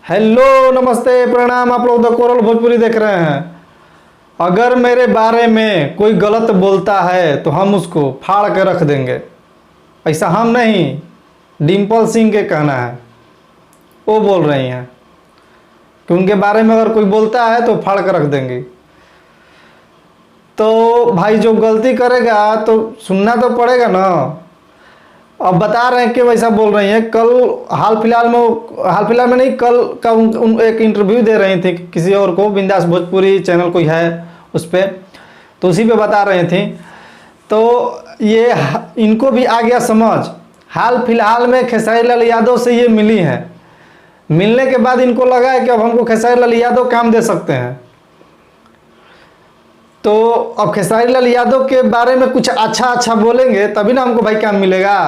Hello नमस्ते प्रणाम। आप लोग द कोरल भोजपुरी देख रहे हैं। अगर मेरे बारे में कोई गलत बोलता है तो हम उसको फाड़ के रख देंगे। ऐसा हम नहीं, डिम्पल सिंह के कहना है। वो बोल रही हैं कि उनके बारे में अगर कोई बोलता है तो फाड़ के रख देंगे। तो भाई जो गलती करेगा तो सुनना तो पड़ेगा ना। अब बता रहे हैं कि वैसा बोल रही हैं। कल हाल फिलहाल में नहीं, कल का एक इंटरव्यू दे रही थी किसी और को, बिंदास भोजपुरी चैनल कोई है उस पर, तो उसी पे बता रही थी। तो ये इनको भी आ गया समझ। हाल फिलहाल में खेसारी लाल यादव से ये मिली हैं। मिलने के बाद इनको लगा है कि अब हमको खेसारी लाल यादव काम दे सकते हैं। तो अब खेसारी लाल यादव के बारे में कुछ अच्छा बोलेंगे तभी ना हमको भाई काम मिलेगा।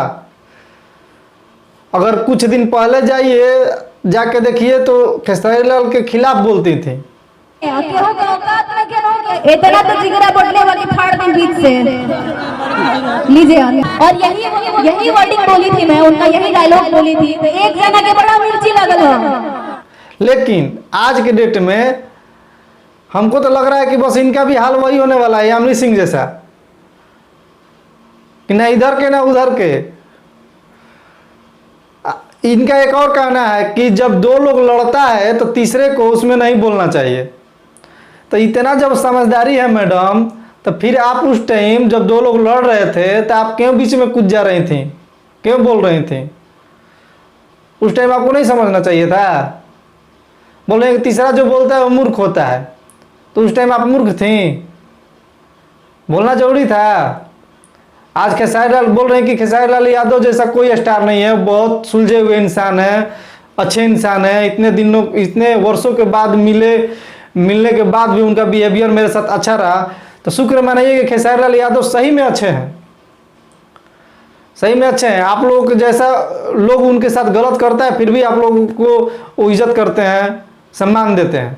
अगर कुछ दिन पहले जाके देखिए तो खेसारी लाल के खिलाफ बोलती थी। इतना तो जिगरा बटले वाली फाड़ दी बीच से लीजिए। और यही वर्डिंग बोली थी मैं, उनका यही डायलॉग बोली थी। तो एक जना के बड़ा मिर्ची लगल हो। लेकिन आज के डेट में हमको तो लग रहा है कि बस इनका भी हाल वही होने वाला है, यामिनी सिंह जैसा, कि ना इधर के ना उधर के। इनका एक और कहना है कि जब दो लोग लड़ता है तो तीसरे को उसमें नहीं बोलना चाहिए। तो इतना जब समझदारी है मैडम, तो फिर आप उस टाइम जब दो लोग लड़ रहे थे तो आप क्यों बीच में कूद जा रही थी, क्यों बोल रही थी? उस टाइम आपको नहीं समझना चाहिए था? बोल रहे हैं कि तीसरा जो बोलता है वो मूर्ख होता है, तो उस टाइम आप मूर्ख थी, बोलना जरूरी था। आज खेसारी लाल बोल रहे हैं कि खेसारी लाल यादव जैसा कोई स्टार नहीं है, बहुत सुलझे हुए इंसान है, अच्छे इंसान है। इतने वर्षों के बाद मिलने के बाद भी उनका बिहेवियर मेरे साथ अच्छा रहा, तो शुक्र मानिए कि खेसारी लाल यादव सही में अच्छे हैं, सही में अच्छे हैं। आप लोग जैसा लोग उनके साथ गलत करता है फिर भी आप लोगों को वो इज्जत करते हैं, सम्मान देते हैं।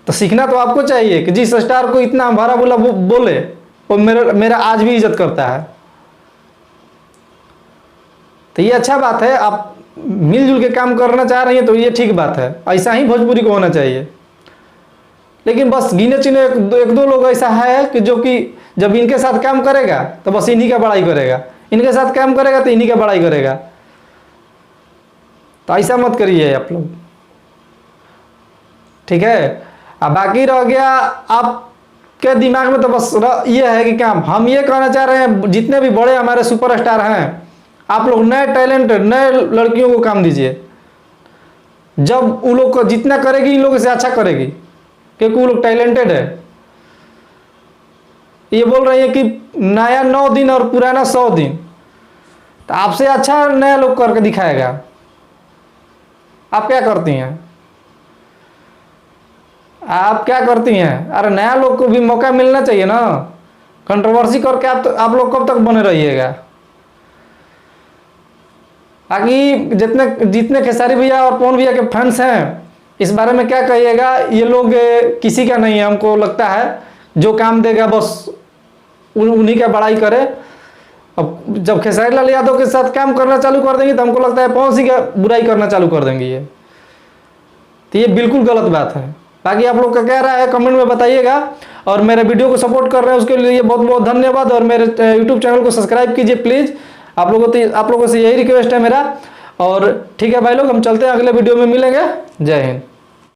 तो सीखना तो आपको चाहिए कि जिस स्टार को इतना भरा बुला बोले वो मेरा आज भी इज्जत करता है। तो ये अच्छा बात है। आप मिलजुल के काम करना चाह रही हैं तो ये ठीक बात है, ऐसा ही भोजपुरी को होना चाहिए। लेकिन बस गिने चुने एक दो लोग ऐसा है कि जो कि जब इनके साथ काम करेगा तो बस इन्हीं का बड़ाई करेगा, इनके साथ काम करेगा तो इन्हीं का बड़ाई करेगा। तो ऐसा मत करिए आप लोग, ठीक है? अब बाकी रह गया आपके दिमाग में तो बस ये है कि क्या हम ये कहना चाह रहे हैं, जितने भी बड़े हमारे सुपरस्टार हैं, आप लोग नए टैलेंटेड नए लड़कियों को काम दीजिए। जब वो लोग को जितना करेगी इन लोगों से अच्छा करेगी, क्योंकि वो लोग टैलेंटेड है। ये बोल रही है कि नया 9 दिन और पुराना 100 दिन, तो आपसे अच्छा नया लोग करके दिखाएगा। आप क्या करती हैं? आप क्या करती हैं? अरे नया लोग को भी मौका मिलना चाहिए ना। कंट्रोवर्सी करके आप लोग कब तक बने रहिएगा? बाकी जितने खेसारी भैया और पवन भैया के फैंस हैं, इस बारे में क्या कहिएगा? ये लोग किसी का नहीं है, हमको लगता है। जो काम देगा बस उन्हीं का बड़ाई करे। अब जब खेसारी लाल यादव के साथ काम करना चालू कर देंगे तो हमको लगता है पवन सिंह का बुराई करना चालू कर देंगे ये। तो ये बिल्कुल गलत बात है। बाकी आप लोग का क्या राय है कमेंट में बताइएगा। और मेरे वीडियो को सपोर्ट कर रहे हैं उसके लिए बहुत बहुत धन्यवाद। और मेरे यूट्यूब चैनल को सब्सक्राइब कीजिए प्लीज़। आप लोगों से यही रिक्वेस्ट है मेरा। और ठीक है भाई लोग, हम चलते हैं, अगले वीडियो में मिलेंगे। जय हिंद।